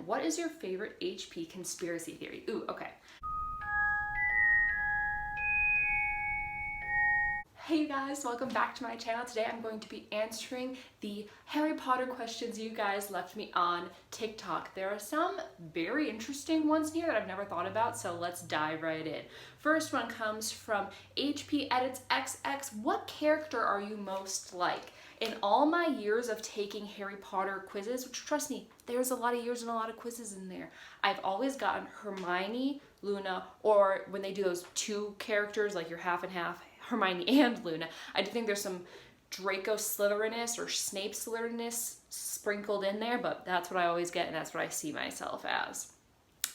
what is your favorite HP conspiracy theory? Ooh, okay. Hey you guys, welcome back to my channel. Today I'm going to be answering the Harry Potter questions you guys left me on TikTok. There are some very interesting ones here that I've never thought about, so let's dive right in. First one comes from HP Edits XX. What character are you most like? In all my years of taking Harry Potter quizzes, which trust me, there's a lot of years and a lot of quizzes in there, I've always gotten Hermione, Luna, or when they do those two characters, like you're half and half, Hermione and Luna. I do think there's some Draco Slytheriness or Snape Slytheriness sprinkled in there, but that's what I always get and that's what I see myself as.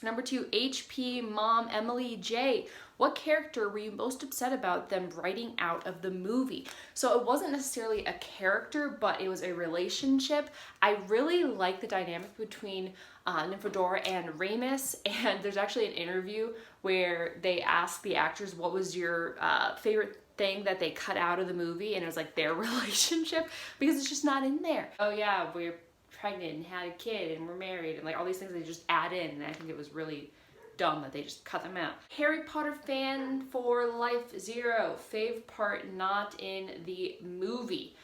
Number 2, HP Mom Emily J. What character were you most upset about them writing out of the movie? So it wasn't necessarily a character, but it was a relationship. I really like the dynamic between Nymphadora and Remus, and there's actually an interview where they ask the actors what was your favorite thing that they cut out of the movie, and it was like their relationship, because it's just not in there. Oh yeah, we're pregnant and had a kid and we're married and like all these things they just add in, and I think it was really dumb that they just cut them out. Harry Potter fan for life 0, fave part not in the movie.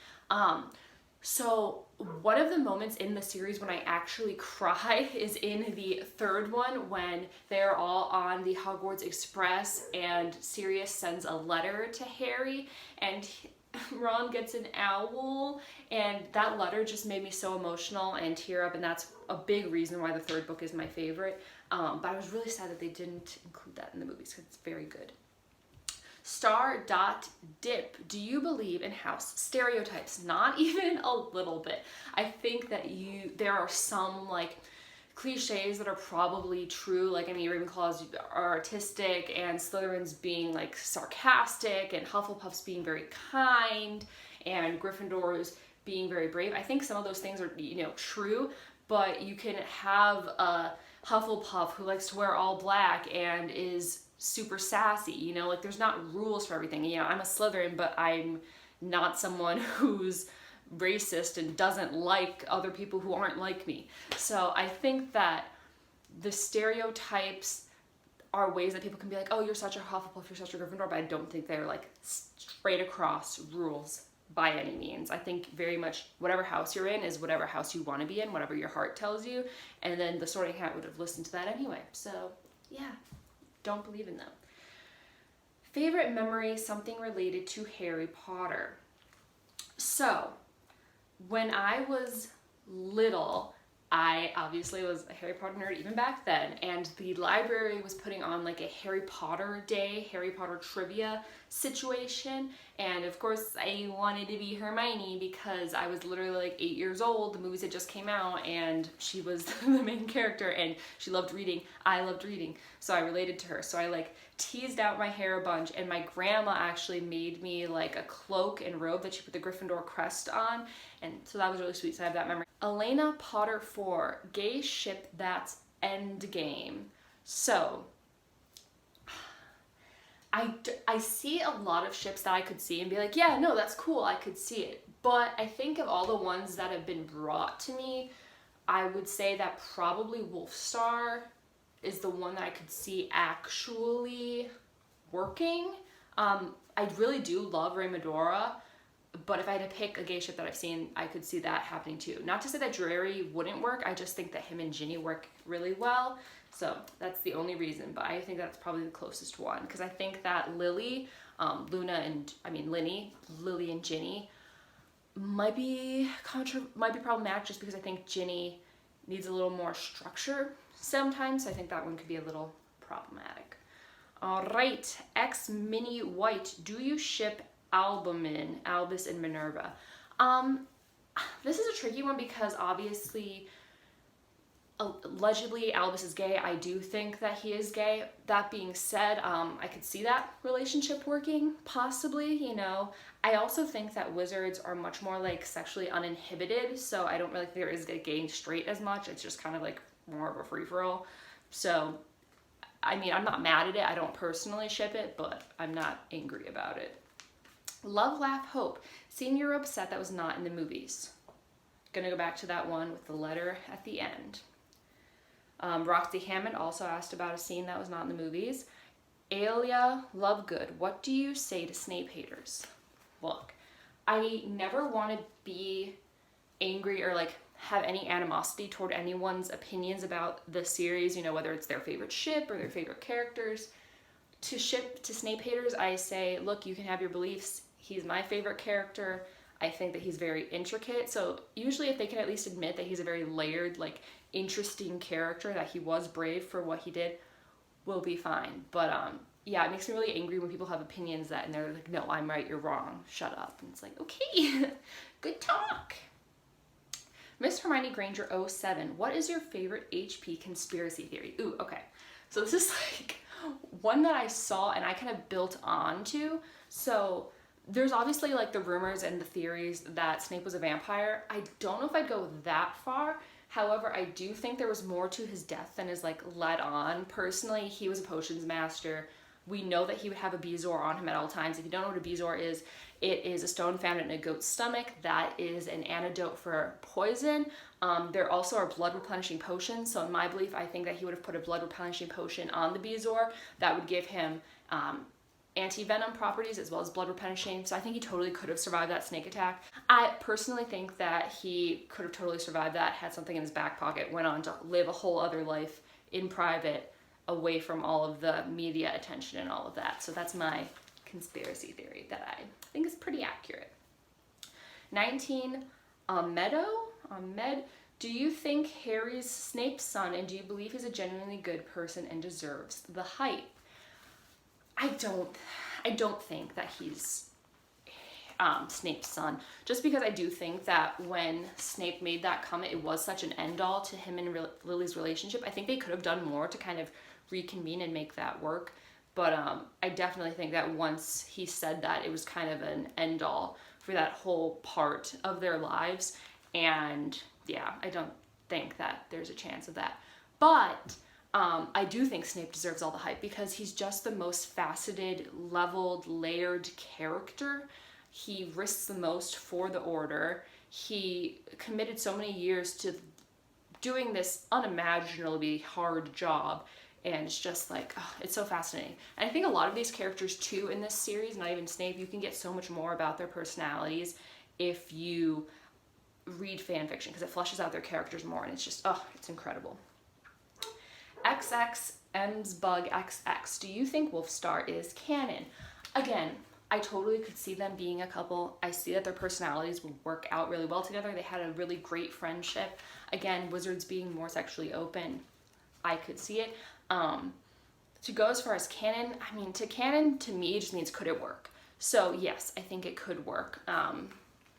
So one of the moments in the series when I actually cry is in the third one when they're all on the Hogwarts Express and Sirius sends a letter to Harry and Ron gets an owl, and that letter just made me so emotional and tear up, and that's a big reason why the third book is my favorite. But I was really sad that they didn't include that in the movies because it's very good. Star.dip. Do you believe in house stereotypes? Not even a little bit. I think that there are some like cliches that are probably true, like I mean Ravenclaws are artistic and Slytherins being like sarcastic and Hufflepuffs being very kind and Gryffindors being very brave. I think some of those things are, you know, true, but you can have a Hufflepuff who likes to wear all black and is super sassy, you know, like there's not rules for everything. You know, I'm a Slytherin, but I'm not someone who's racist and doesn't like other people who aren't like me. So I think that the stereotypes are ways that people can be like, oh, you're such a Hufflepuff, you're such a Gryffindor, but I don't think they're like straight across rules by any means. I think very much whatever house you're in is whatever house you want to be in, whatever your heart tells you, and then the Sorting Hat would have listened to that anyway. So yeah, don't believe in them. Favorite memory, something related to Harry Potter. So when I was little, I obviously was a Harry Potter nerd even back then, and the library was putting on like a Harry Potter day, Harry Potter trivia situation, and of course I wanted to be Hermione because I was literally like 8 years old, the movies had just came out, and she was the main character, and she loved reading, I loved reading, so I related to her. So I like teased out my hair a bunch, and my grandma actually made me like a cloak and robe that she put the Gryffindor crest on, and so that was really sweet, so I have that memory. Elena Potter 4, gay ship that's endgame. So I see a lot of ships that I could see and be like, yeah, no, that's cool, I could see it. But I think of all the ones that have been brought to me, I would say that probably Wolfstar is the one that I could see actually working. I really do love Raymondora, but if I had to pick a gay ship that I've seen, I could see that happening too. Not to say that Drarry wouldn't work, I just think that him and Ginny work really well. So that's the only reason, but I think that's probably the closest one, because I think that Lily, Lily and Ginny might be problematic just because I think Ginny needs a little more structure sometimes. So I think that one could be a little problematic. All right, X Mini White, do you ship Albus and Minerva? This is a tricky one because obviously allegedly Albus is gay. I do think that he is gay. That being said, I could see that relationship working, possibly, you know. I also think that wizards are much more like sexually uninhibited, so I don't really think there is a gay and straight as much. It's just kind of like more of a free-for-all. So, I mean, I'm not mad at it. I don't personally ship it, but I'm not angry about it. Love, Laugh, Hope. Seeing you're upset that was not in the movies. Gonna go back to that one with the letter at the end. Roxy Hammond also asked about a scene that was not in the movies. Alia Lovegood, what do you say to Snape haters? Look, I never want to be angry or like have any animosity toward anyone's opinions about the series, you know, whether it's their favorite ship or their favorite characters. To Snape haters, I say, look, you can have your beliefs. He's my favorite character. I think that he's very intricate. So usually if they can at least admit that he's a very layered, like interesting character, that he was brave for what he did, we'll be fine. But yeah, it makes me really angry when people have opinions and they're like, no, I'm right, you're wrong, shut up. And it's like, okay, good talk. Miss Hermione Granger 07, what is your favorite HP conspiracy theory? Ooh, okay. So this is like one that I saw and I kind of built onto. So there's obviously like the rumors and the theories that Snape was a vampire. I don't know if I'd go that far. However, I do think there was more to his death than is like led on. Personally, he was a potions master. We know that he would have a bezoar on him at all times. If you don't know what a bezoar is, it is a stone found in a goat's stomach that is an antidote for poison. There also are blood replenishing potions. So in my belief, I think that he would have put a blood replenishing potion on the bezoar that would give him anti-venom properties as well as blood replenishing. So I think he totally could have survived that snake attack. I personally think that he could have totally survived that, had something in his back pocket, went on to live a whole other life in private, away from all of the media attention and all of that. So that's my conspiracy theory that I think is pretty accurate. 19, Ahmed, do you think Harry's Snape's son, and do you believe he's a genuinely good person and deserves the hype? I don't think that he's Snape's son, just because I do think that when Snape made that comment, it was such an end-all to him and Lily's relationship. I think they could have done more to kind of reconvene and make that work, but I definitely think that once he said that, it was kind of an end-all for that whole part of their lives, and yeah, I don't think that there's a chance of that. But I do think Snape deserves all the hype because he's just the most faceted, leveled, layered character. He risks the most for the Order. He committed so many years to doing this unimaginably hard job, and it's just like, oh, it's so fascinating. And I think a lot of these characters too in this series, not even Snape, you can get so much more about their personalities if you read fan fiction, because it fleshes out their characters more, and it's just, oh, it's incredible. XX Msbug XX, do you think Wolfstar is canon? Again, I totally could see them being a couple. I see that their personalities would work out really well together. They had a really great friendship. Again, wizards being more sexually open, I could see it. To go as far as canon, I mean, canon to me just means could it work? So yes, I think it could work.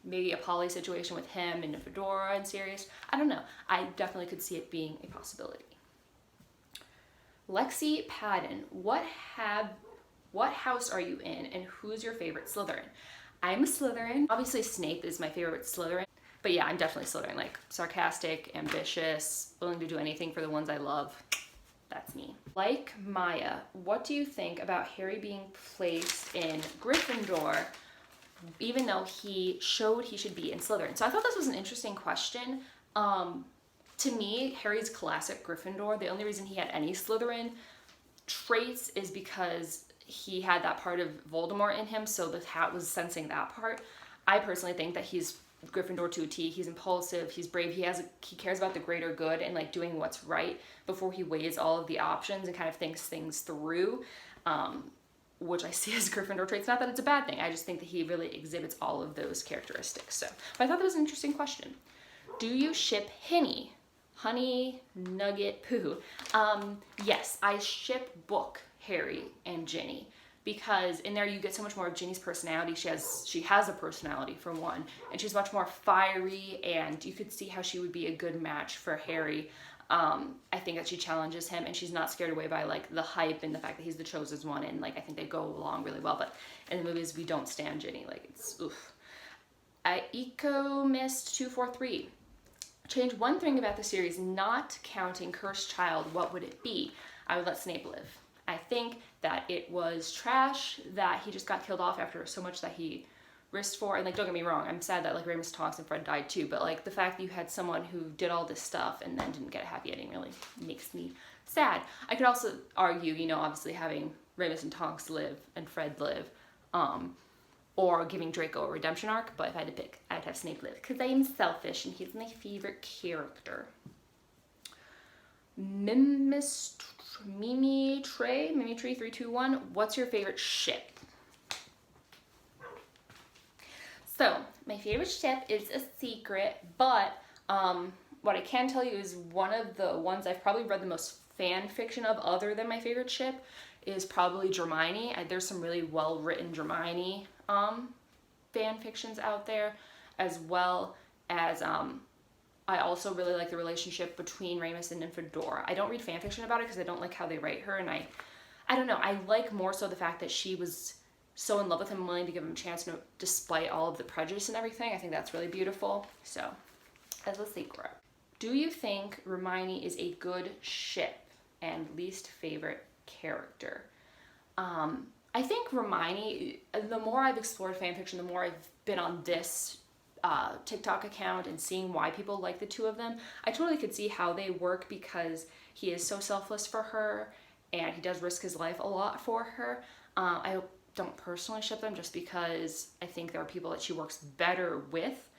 Maybe a poly situation with him and a fedora and Sirius. I don't know. I definitely could see it being a possibility. Lexi Padden, what house are you in and who's your favorite Slytherin? I'm a Slytherin. Obviously Snape is my favorite Slytherin, but yeah, I'm definitely Slytherin. Like sarcastic, ambitious, willing to do anything for the ones I love. That's me. Like Maya, what do you think about Harry being placed in Gryffindor even though he showed he should be in Slytherin? So I thought this was an interesting question. To me, Harry's classic Gryffindor. The only reason he had any Slytherin traits is because he had that part of Voldemort in him, so the hat was sensing that part. I personally think that he's Gryffindor to a T. He's impulsive, he's brave, he cares about the greater good and like doing what's right before he weighs all of the options and kind of thinks things through, which I see as Gryffindor traits. Not that it's a bad thing, I just think that he really exhibits all of those characteristics. So, but I thought that was an interesting question. Do you ship Honey Nugget Pooh? Yes, I ship Book Harry and Ginny, because in there you get so much more of Ginny's personality. She has a personality for one, and she's much more fiery, and you could see how she would be a good match for Harry. I think that she challenges him, and she's not scared away by like the hype and the fact that he's the chosen one, and like I think they go along really well. But in the movies, we don't stand Ginny. Like it's oof. EcoMist243. Change one thing about the series, not counting Cursed Child, what would it be? I would let Snape live. I think that it was trash that he just got killed off after so much that he risked for. And like, don't get me wrong, I'm sad that like Ramus Tonks and Fred died too, but like the fact that you had someone who did all this stuff and then didn't get a happy ending really makes me sad. I could also argue, you know, obviously having Ramus and Tonks live and Fred live, or giving Draco a redemption arc, but if I had to pick, I'd have Snape live, because I am selfish and he's my favorite character. Mimi Tree 321, what's your favorite ship? So, my favorite ship is a secret, but what I can tell you is one of the ones I've probably read the most fan fiction of other than my favorite ship is probably Hermione. There's some really well-written Hermione fan fictions out there, as well as I also really like the relationship between Ramus and Nymphadora. I don't read fan fiction about it because I don't like how they write her, and I don't know, I like more so the fact that she was so in love with him and willing to give him a chance despite all of the prejudice and everything. I think that's really beautiful. So, as a secret. Do you think Hermione is a good ship and least favorite character? I think Hermione, the more I've explored fanfiction, the more I've been on this TikTok account and seeing why people like the two of them, I totally could see how they work because he is so selfless for her and he does risk his life a lot for her. I don't personally ship them just because I think there are people that she works better with,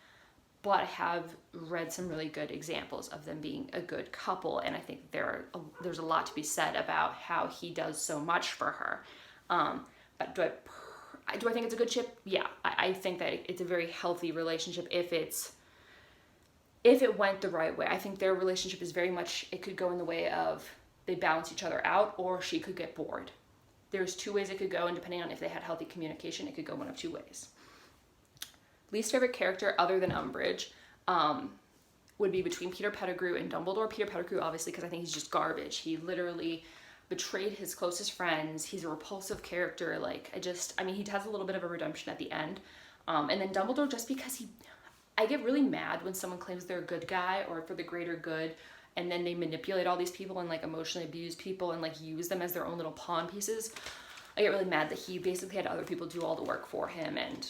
but I have read some really good examples of them being a good couple, and I think there's a lot to be said about how he does so much for her. But do I think it's a good ship? Yeah, I think that it's a very healthy relationship if it went the right way. I think their relationship is very much, it could go in the way of they balance each other out, or she could get bored. There's two ways it could go, and depending on if they had healthy communication, it could go one of two ways. Least favorite character other than Umbridge would be between Peter Pettigrew and Dumbledore. Peter Pettigrew, obviously, because I think he's just garbage. He literally betrayed his closest friends. He's a repulsive character. Like, I mean, he has a little bit of a redemption at the end. And then Dumbledore, just because I get really mad when someone claims they're a good guy or for the greater good, and then they manipulate all these people and like emotionally abuse people and like use them as their own little pawn pieces. I get really mad that he basically had other people do all the work for him, and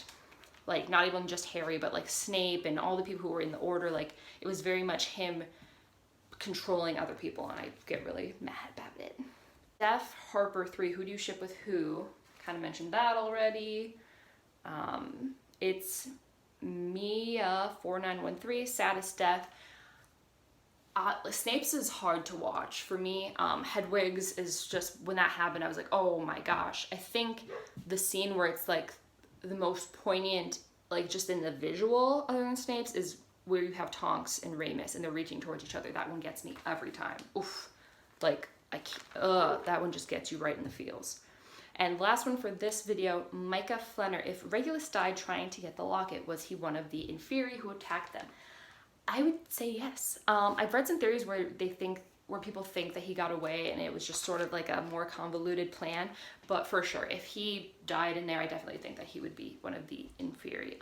like not even just Harry, but like Snape and all the people who were in the Order. Like, it was very much him controlling other people, and I get really mad about it. Steph Harper 3, who do you ship with who? Kind of mentioned that already. It's Mia 4913, Saddest Death. Snape's is hard to watch for me. Hedwig's is just, when that happened, I was like, oh my gosh. I think the scene where it's like the most poignant, like just in the visual other than Snape's, is where you have Tonks and Ramus and they're reaching towards each other. That one gets me every time. Oof. Like, that one just gets you right in the feels. And last one for this video, Micah Flenner. If Regulus died trying to get the locket, was he one of the Inferi who attacked them? I would say yes. I've read some theories where people think that he got away and it was just sort of like a more convoluted plan, but for sure, if he died in there, I definitely think that he would be one of the Inferi.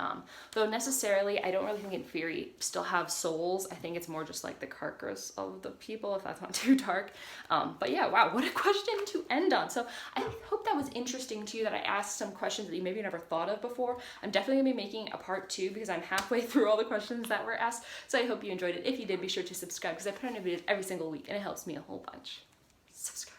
Though necessarily, I don't really think Inferi still have souls. I think it's more just like the carcass of the people, if that's not too dark. But yeah, wow, what a question to end on. So I hope that was interesting to you, that I asked some questions that you maybe never thought of before. I'm definitely gonna be making a part 2 because I'm halfway through all the questions that were asked. So I hope you enjoyed it. If you did, be sure to subscribe because I put out new videos every single week and it helps me a whole bunch. Subscribe.